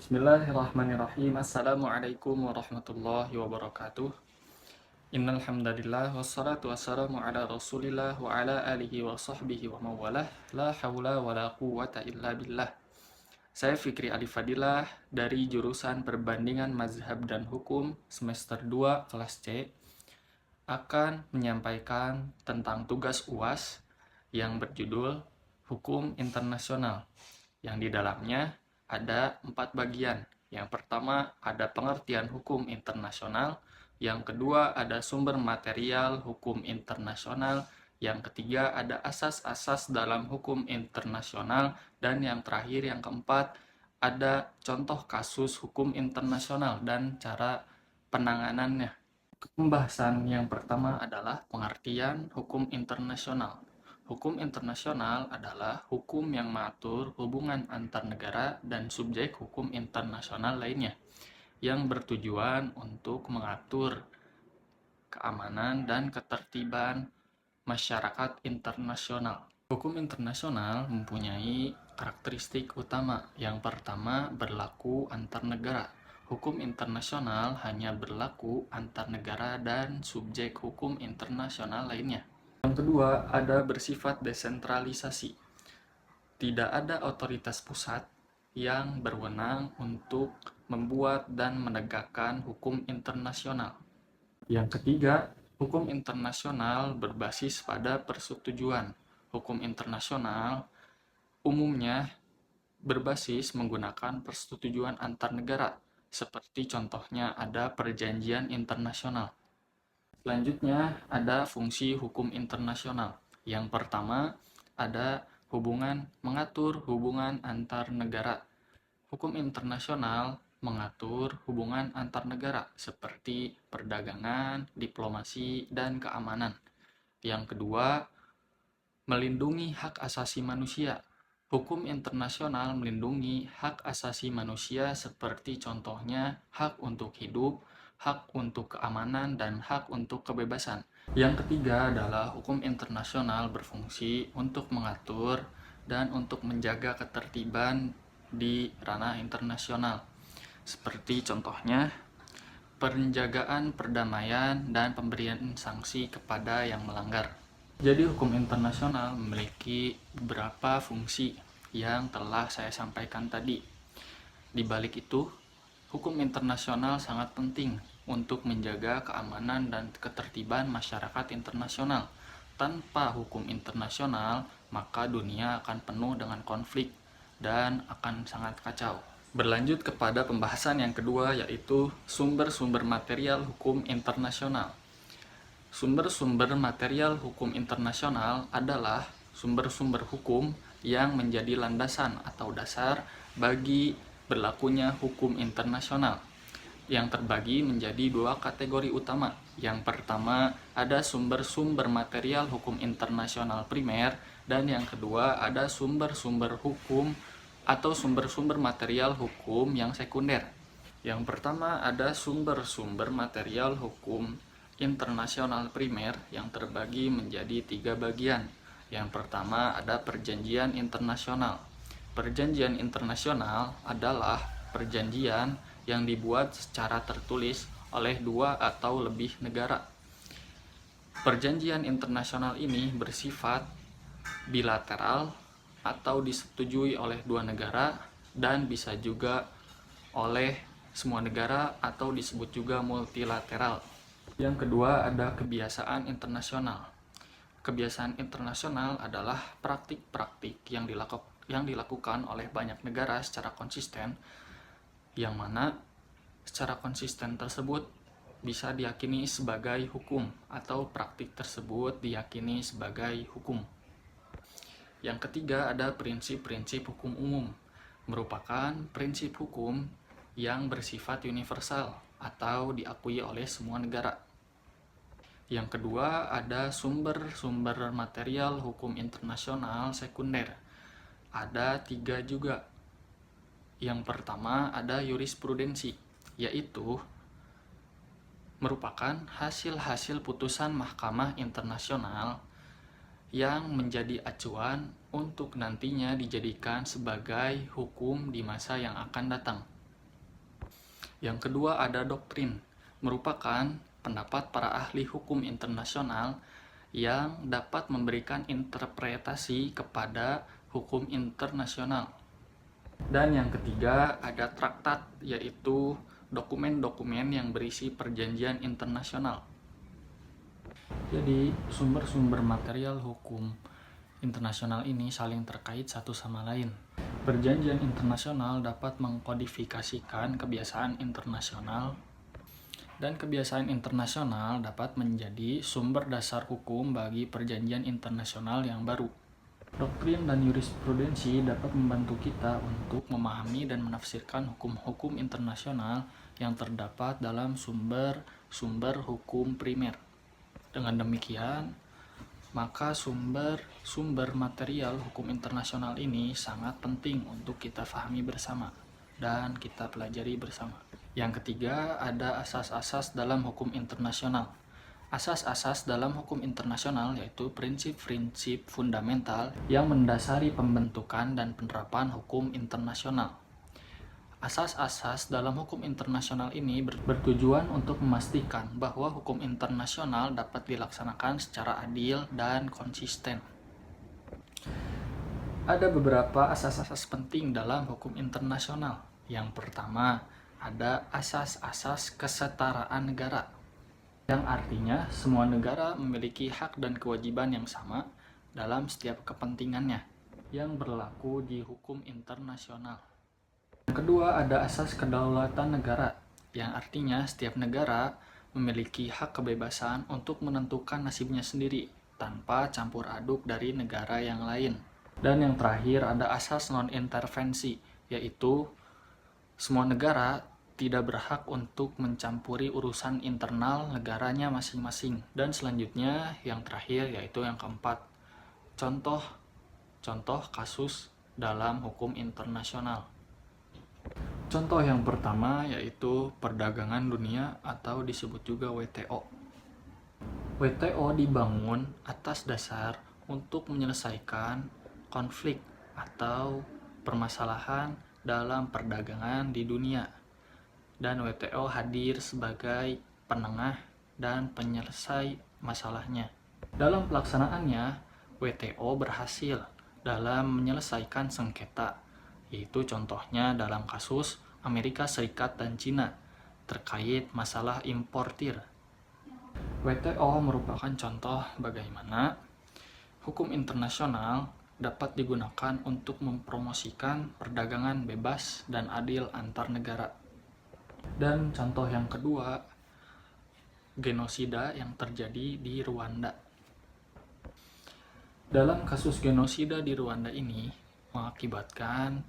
Bismillahirrahmanirrahim. Assalamualaikum warahmatullahi wabarakatuh. Innal hamdalillah wassalatu wassalamu ala Rasulillah wa ala alihi wa sahbihi wa mawalah. La haula wala quwwata illa billah. Saya Fikri Ali Fadilah dari jurusan Perbandingan Mazhab dan Hukum semester 2 kelas C akan menyampaikan tentang tugas UAS yang berjudul Hukum Internasional, yang di dalamnya ada 4 bagian. Yang pertama ada pengertian hukum internasional, yang kedua ada sumber material hukum internasional, yang ketiga ada asas-asas dalam hukum internasional, dan yang terakhir yang keempat ada contoh kasus hukum internasional dan cara penanganannya. Pembahasan yang pertama adalah pengertian hukum internasional. Hukum internasional adalah hukum yang mengatur hubungan antar negara dan subjek hukum internasional lainnya, yang bertujuan untuk mengatur keamanan dan ketertiban masyarakat internasional. Hukum internasional mempunyai karakteristik utama. Yang pertama, berlaku antar negara. Hukum internasional hanya berlaku antar negara dan subjek hukum internasional lainnya. Yang kedua, ada bersifat desentralisasi. Tidak ada otoritas pusat yang berwenang untuk membuat dan menegakkan hukum internasional. Yang ketiga, hukum internasional berbasis pada persetujuan. Hukum internasional umumnya berbasis menggunakan persetujuan antar negara, seperti contohnya ada perjanjian internasional. Selanjutnya ada fungsi hukum internasional. Yang pertama ada mengatur hubungan antar negara. Hukum internasional mengatur hubungan antar negara seperti perdagangan, diplomasi, dan keamanan. Yang kedua, melindungi hak asasi manusia. Hukum internasional melindungi hak asasi manusia seperti contohnya hak untuk hidup, hak untuk keamanan, dan hak untuk kebebasan. Yang ketiga adalah hukum internasional berfungsi untuk mengatur dan untuk menjaga ketertiban di ranah internasional. Seperti contohnya penjagaan perdamaian dan pemberian sanksi kepada yang melanggar. Jadi hukum internasional memiliki beberapa fungsi yang telah saya sampaikan tadi. Di balik itu, hukum internasional sangat penting untuk menjaga keamanan dan ketertiban masyarakat internasional. Tanpa hukum internasional, maka dunia akan penuh dengan konflik dan akan sangat kacau. Berlanjut kepada pembahasan yang kedua, yaitu sumber-sumber material hukum internasional. Sumber-sumber material hukum internasional adalah sumber-sumber hukum yang menjadi landasan atau dasar bagi berlakunya hukum internasional, yang terbagi menjadi 2 kategori utama. Yang pertama ada sumber-sumber material hukum internasional primer, dan yang kedua ada sumber-sumber hukum atau sumber-sumber material hukum yang sekunder. Yang pertama ada sumber-sumber material hukum internasional primer yang terbagi menjadi 3 bagian. Yang pertama ada perjanjian internasional. Perjanjian internasional adalah perjanjian yang dibuat secara tertulis oleh 2 atau lebih negara. Perjanjian internasional ini bersifat bilateral atau disetujui oleh 2 negara dan bisa juga oleh semua negara atau disebut juga multilateral. Yang kedua ada kebiasaan internasional. Kebiasaan internasional adalah praktik-praktik yang dilakukan oleh banyak negara secara konsisten, yang mana secara konsisten tersebut bisa diyakini sebagai hukum atau praktik tersebut diyakini sebagai hukum. Yang ketiga ada prinsip-prinsip hukum umum, merupakan prinsip hukum yang bersifat universal atau diakui oleh semua negara. Yang kedua ada sumber-sumber material hukum internasional sekunder. Ada 3 juga. Yang pertama ada jurisprudensi, yaitu merupakan hasil-hasil putusan mahkamah internasional yang menjadi acuan untuk nantinya dijadikan sebagai hukum di masa yang akan datang. Yang kedua ada doktrin, merupakan pendapat para ahli hukum internasional yang dapat memberikan interpretasi kepada hukum internasional. Dan yang ketiga ada traktat, yaitu dokumen-dokumen yang berisi perjanjian internasional. Jadi sumber-sumber material hukum internasional ini saling terkait satu sama lain. Perjanjian internasional dapat mengkodifikasikan kebiasaan internasional, dan kebiasaan internasional dapat menjadi sumber dasar hukum bagi perjanjian internasional yang baru. Doktrin dan jurisprudensi dapat membantu kita untuk memahami dan menafsirkan hukum-hukum internasional yang terdapat dalam sumber-sumber hukum primer. Dengan demikian, maka sumber material hukum internasional ini sangat penting untuk kita pahami bersama dan kita pelajari bersama. Yang ketiga, ada asas-asas dalam hukum internasional. Asas-asas dalam hukum internasional yaitu prinsip-prinsip fundamental yang mendasari pembentukan dan penerapan hukum internasional. Asas-asas dalam hukum internasional ini bertujuan untuk memastikan bahwa hukum internasional dapat dilaksanakan secara adil dan konsisten. Ada beberapa asas-asas penting dalam hukum internasional. Yang pertama, ada asas-asas kesetaraan negara, yang artinya semua negara memiliki hak dan kewajiban yang sama dalam setiap kepentingannya yang berlaku di hukum internasional. Yang kedua, ada asas kedaulatan negara, yang artinya setiap negara memiliki hak kebebasan untuk menentukan nasibnya sendiri tanpa campur aduk dari negara yang lain. Dan yang terakhir, ada asas non-intervensi, yaitu semua negara tidak berhak untuk mencampuri urusan internal negaranya masing-masing. Dan selanjutnya yang terakhir yaitu yang keempat, contoh kasus dalam hukum internasional. Contoh yang pertama yaitu perdagangan dunia atau disebut juga WTO. WTO dibangun atas dasar untuk menyelesaikan konflik atau permasalahan dalam perdagangan di dunia. Dan WTO hadir sebagai penengah dan penyelesai masalahnya. Dalam pelaksanaannya, WTO berhasil dalam menyelesaikan sengketa, yaitu contohnya dalam kasus Amerika Serikat dan Cina terkait masalah importir. WTO merupakan contoh bagaimana hukum internasional dapat digunakan untuk mempromosikan perdagangan bebas dan adil antar negara. Dan contoh yang kedua, genosida yang terjadi di Rwanda. Dalam kasus genosida di Rwanda ini mengakibatkan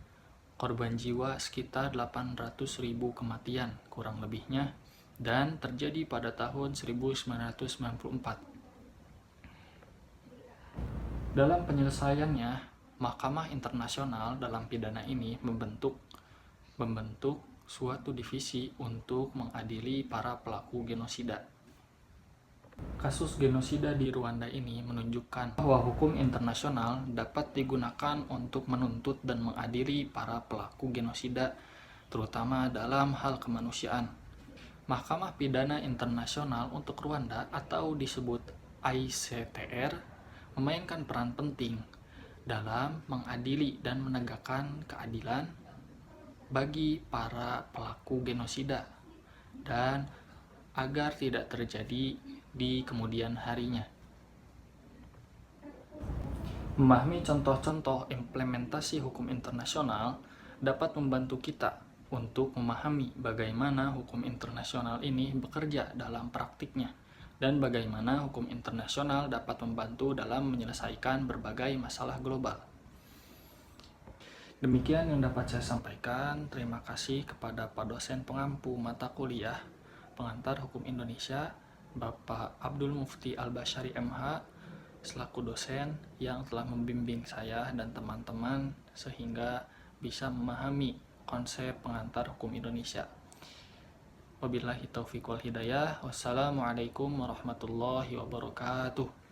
korban jiwa sekitar 800.000 kematian kurang lebihnya, dan terjadi pada tahun 1994. Dalam penyelesaiannya, Mahkamah Internasional dalam pidana ini membentuk suatu divisi untuk mengadili para pelaku genosida. Kasus genosida di Rwanda ini menunjukkan bahwa hukum internasional dapat digunakan untuk menuntut dan mengadili para pelaku genosida, terutama dalam hal kemanusiaan. Mahkamah Pidana Internasional untuk Rwanda atau disebut ICTR memainkan peran penting dalam mengadili dan menegakkan keadilan bagi para pelaku genosida dan agar tidak terjadi di kemudian harinya. Memahami contoh-contoh implementasi hukum internasional dapat membantu kita untuk memahami bagaimana hukum internasional ini bekerja dalam praktiknya dan bagaimana hukum internasional dapat membantu dalam menyelesaikan berbagai masalah global. Demikian yang dapat saya sampaikan. Terima kasih kepada Pak dosen pengampu mata kuliah Pengantar Hukum Indonesia, Bapak Abdul Mufti Al-Basyari MH, selaku dosen yang telah membimbing saya dan teman-teman sehingga bisa memahami konsep pengantar hukum Indonesia. Wabillahi taufiq wal hidayah. Wassalamualaikum warahmatullahi wabarakatuh.